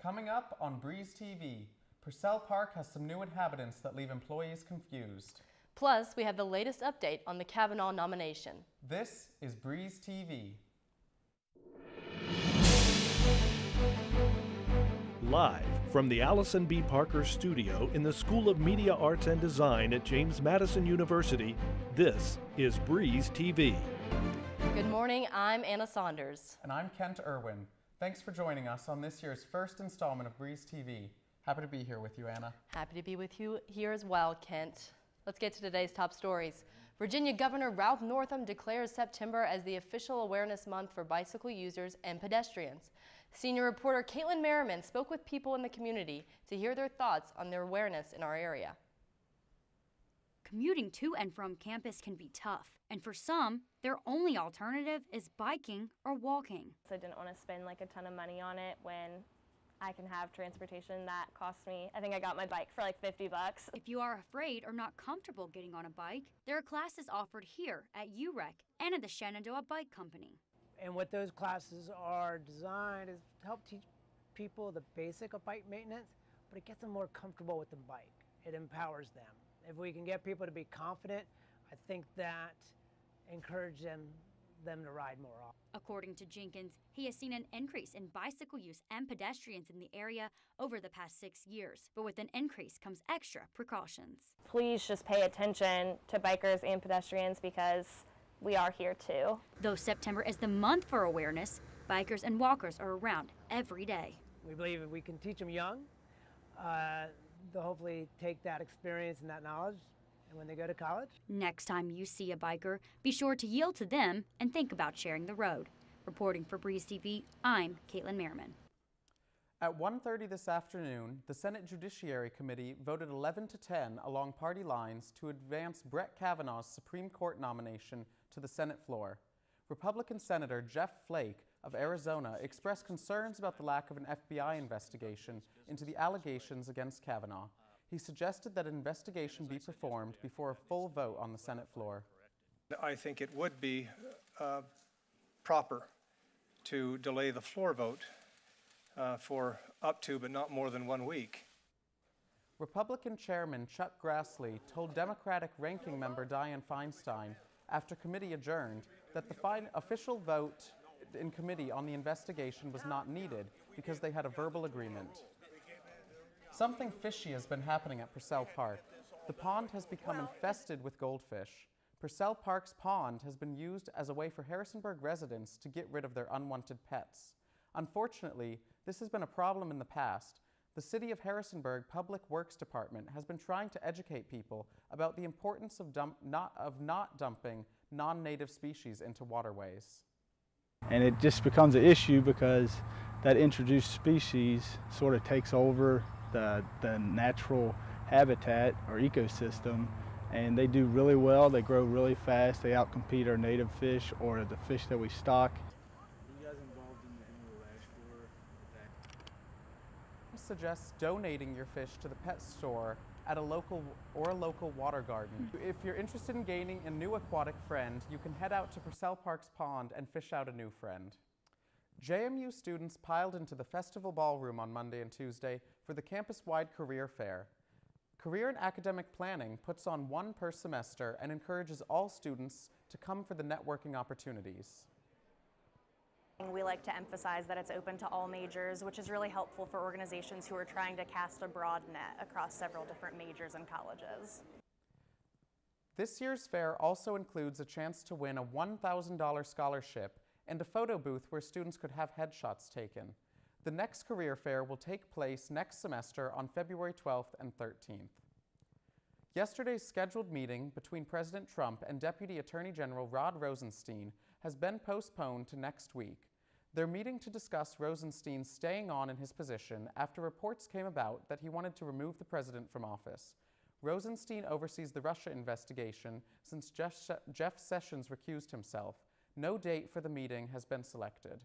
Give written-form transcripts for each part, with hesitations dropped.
Coming up on Breeze TV, Purcell Park has some new inhabitants that leave employees confused. Plus, we have the latest update on the Kavanaugh nomination. This is Breeze TV. Live from the Allison B. Parker Studio in the School of Media Arts and Design at James Madison University, this is Breeze TV. Good morning, I'm Anna Saunders. And I'm Kent Irwin. Thanks for joining us on this year's first installment of Breeze TV. Happy to be here with you, Anna. Happy to be with you here as well, Kent. Let's get to today's top stories. Virginia Governor Ralph Northam declares September as the official awareness month for bicycle users and pedestrians. Senior reporter Caitlin Merriman spoke with people in the community to hear their thoughts on their awareness in our area. Commuting to and from campus can be tough, and for some, their only alternative is biking or walking. So I didn't want to spend like a ton of money on it when I can have transportation that costs me. I think I got my bike for like $50. If you are afraid or not comfortable getting on a bike, there are classes offered here at UREC and at the Shenandoah Bike Company. And what those classes are designed is to help teach people the basic of bike maintenance, but it gets them more comfortable with the bike. It empowers them. If we can get people to be confident, I think that encourages them to ride more often. According to Jenkins, he has seen an increase in bicycle use and pedestrians in the area over the past 6 years. But with an increase comes extra precautions. Please just pay attention to bikers and pedestrians because we are here too. Though September is the month for awareness, bikers and walkers are around every day. We believe if we can teach them young, they'll hopefully take that experience and that knowledge, and when they go to college. Next time you see a biker, be sure to yield to them and think about sharing the road. Reporting for Breeze TV, I'm Caitlin Merriman. At 1:30 this afternoon, the Senate Judiciary Committee voted 11-10 along party lines to advance Brett Kavanaugh's Supreme Court nomination to the Senate floor. Republican Senator Jeff Flake of Arizona expressed concerns about the lack of an FBI investigation into the allegations against Kavanaugh. He suggested that an investigation be performed before a full vote on the Senate floor. I think it would be proper to delay the floor vote for up to but not more than 1 week. Republican Chairman Chuck Grassley told Democratic Ranking Member Dianne Feinstein after committee adjourned that the official vote in committee on the investigation was not needed because they had a verbal agreement. Something fishy has been happening at Purcell Park. The pond has become infested with goldfish. Purcell Park's pond has been used as a way for Harrisonburg residents to get rid of their unwanted pets. Unfortunately, this has been a problem in the past. The City of Harrisonburg Public Works Department has been trying to educate people about the importance of not dumping non-native species into waterways. And it just becomes an issue because that introduced species sort of takes over the natural habitat or ecosystem, and they do really well. They grow really fast. They outcompete our native fish or the fish that we stock. Are you guys involved in the annual rash Suggests donating your fish to the pet store at a local water garden. If you're interested in gaining a new aquatic friend, you can head out to Purcell Park's pond and fish out a new friend. JMU students piled into the festival ballroom on Monday and Tuesday for the campus-wide career fair. Career and Academic Planning puts on one per semester and encourages all students to come for the networking opportunities. We like to emphasize that it's open to all majors, which is really helpful for organizations who are trying to cast a broad net across several different majors and colleges. This year's fair also includes a chance to win a $1,000 scholarship and a photo booth where students could have headshots taken. The next career fair will take place next semester on February 12th and 13th. Yesterday's scheduled meeting between President Trump and Deputy Attorney General Rod Rosenstein has been postponed to next week. They're meeting to discuss Rosenstein staying on in his position after reports came about that he wanted to remove the president from office. Rosenstein oversees the Russia investigation since Jeff Sessions recused himself. No date for the meeting has been selected.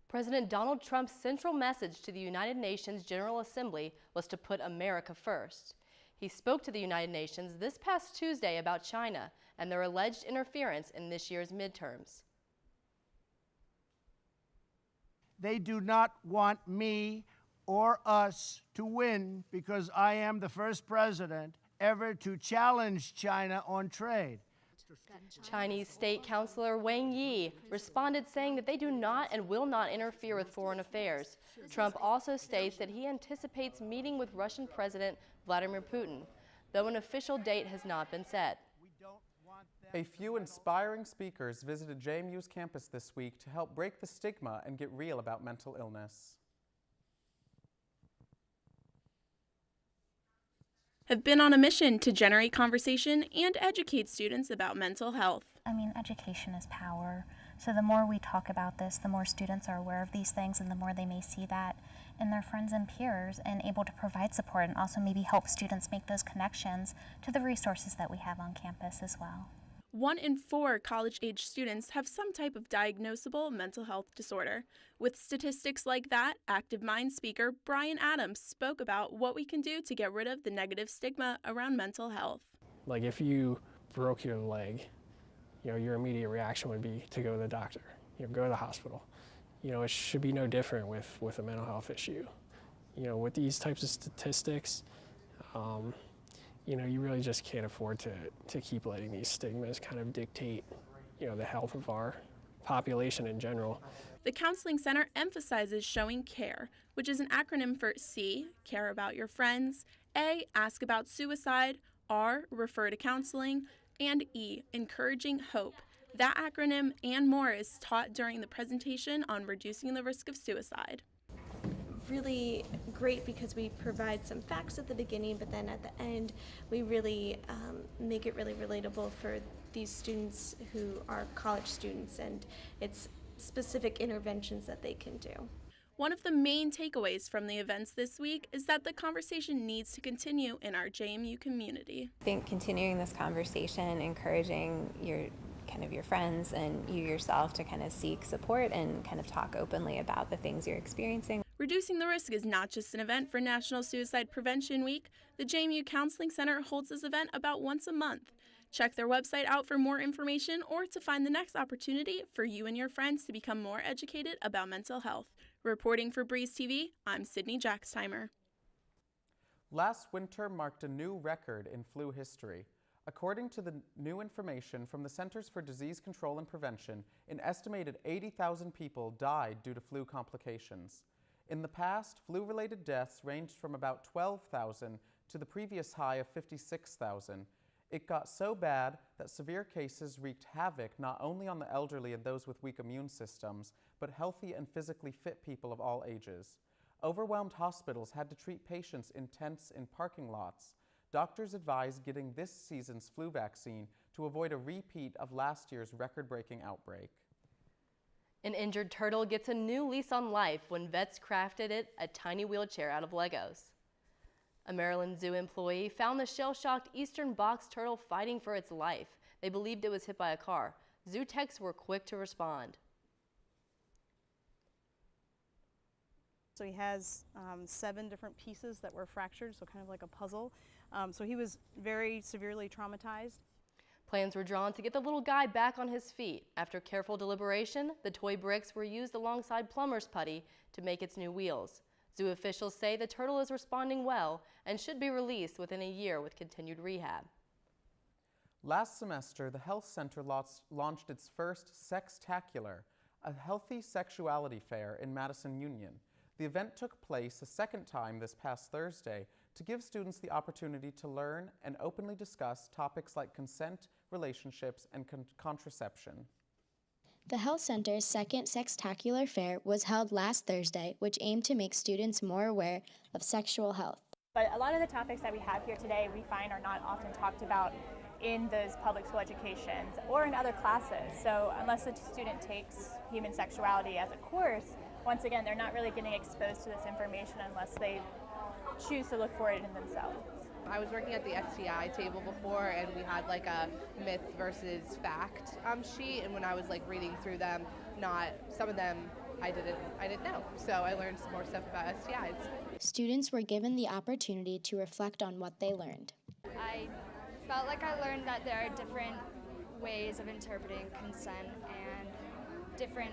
President Donald Trump's central message to the United Nations General Assembly was to put America first. He spoke to the United Nations this past Tuesday about China and their alleged interference in this year's midterms. they do not want me or us to win because I am the first president ever to challenge China on trade. Chinese State Councilor Wang Yi responded saying that they do not and will not interfere with foreign affairs. Trump also states that he anticipates meeting with Russian President Vladimir Putin, though an official date has not been set. A few inspiring speakers visited JMU's campus this week to help break the stigma and get real about mental illness. Have been on a mission to generate conversation and educate students about mental health. I mean, education is power. So the more we talk about this, the more students are aware of these things and the more they may see that in their friends and peers and able to provide support and also maybe help students make those connections to the resources that we have on campus as well. 1 in 4 college-age students have some type of diagnosable mental health disorder. With statistics like that, Active Mind speaker Brian Adams spoke about what we can do to get rid of the negative stigma around mental health. Like if you broke your leg, your immediate reaction would be to go to the doctor, go to the hospital. It should be no different with a mental health issue. With these types of statistics, you really just can't afford to keep letting these stigmas kind of dictate, the health of our population in general. The Counseling Center emphasizes showing care, which is an acronym for C, care about your friends, A, ask about suicide, R, refer to counseling, and E, encouraging hope. That acronym and more is taught during the presentation on reducing the risk of suicide. Really great because we provide some facts at the beginning, but then at the end we really make it really relatable for these students who are college students, and it's specific interventions that they can do. One of the main takeaways from the events this week is that the conversation needs to continue in our JMU community. I think continuing this conversation, encouraging your friends and you yourself to kind of seek support and kind of talk openly about the things you're experiencing. Reducing the risk is not just an event for National Suicide Prevention Week. The JMU Counseling Center holds this event about once a month. Check their website out for more information or to find the next opportunity for you and your friends to become more educated about mental health. Reporting for Breeze TV, I'm Sydney Jackstimer. Last winter marked a new record in flu history. According to the new information from the Centers for Disease Control and Prevention, an estimated 80,000 people died due to flu complications. In the past, flu-related deaths ranged from about 12,000 to the previous high of 56,000. It got so bad that severe cases wreaked havoc not only on the elderly and those with weak immune systems, but healthy and physically fit people of all ages. Overwhelmed hospitals had to treat patients in tents in parking lots. Doctors advised getting this season's flu vaccine to avoid a repeat of last year's record-breaking outbreak. An injured turtle gets a new lease on life when vets crafted it a tiny wheelchair out of Legos. A Maryland Zoo employee found the shell-shocked eastern box turtle fighting for its life. They believed it was hit by a car. Zoo techs were quick to respond. So he has 7 different pieces that were fractured, so kind of like a puzzle. So he was very severely traumatized. Plans were drawn to get the little guy back on his feet. After careful deliberation, the toy bricks were used alongside plumber's putty to make its new wheels. Zoo officials say the turtle is responding well and should be released within a year with continued rehab. Last semester, the Health Center launched its first Sextacular, a healthy sexuality fair in Madison Union. The event took place a second time this past Thursday to give students the opportunity to learn and openly discuss topics like consent, relationships, and contraception. The Health Center's second Sextacular Fair was held last Thursday, which aimed to make students more aware of sexual health. But a lot of the topics that we have here today we find are not often talked about in those public school educations or in other classes. So unless a student takes human sexuality as a course, once again, they're not really getting exposed to this information unless they choose to look for it in themselves. I was working at the STI table before, and we had like a myth versus fact sheet, and when I was like reading through them, some of them I didn't know. So I learned some more stuff about STIs. Students were given the opportunity to reflect on what they learned. I felt like I learned that there are different ways of interpreting consent and different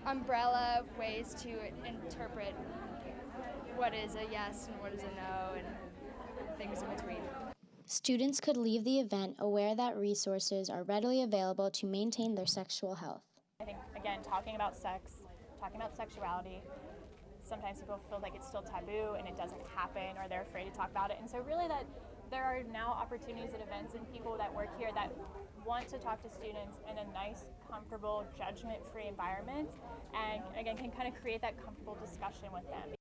umbrella ways to interpret what is a yes and what is a no and things in between. Students could leave the event aware that resources are readily available to maintain their sexual health. I think, again, talking about sex, talking about sexuality, sometimes people feel like it's still taboo and it doesn't happen or they're afraid to talk about it. And so really that there are now opportunities at events and people that work here that want to talk to students in a nice, comfortable, judgment-free environment and, again, can kind of create that comfortable discussion with them.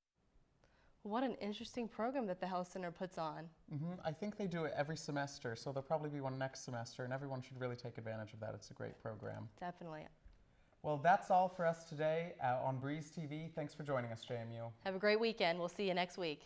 What an interesting program that the Health Center puts on. I think they do it every semester, so there'll probably be one next semester, and everyone should really take advantage of that. It's a great program. Definitely. Well, that's all for us today on Breeze TV. Thanks for joining us, JMU. Have a great weekend. We'll see you next week.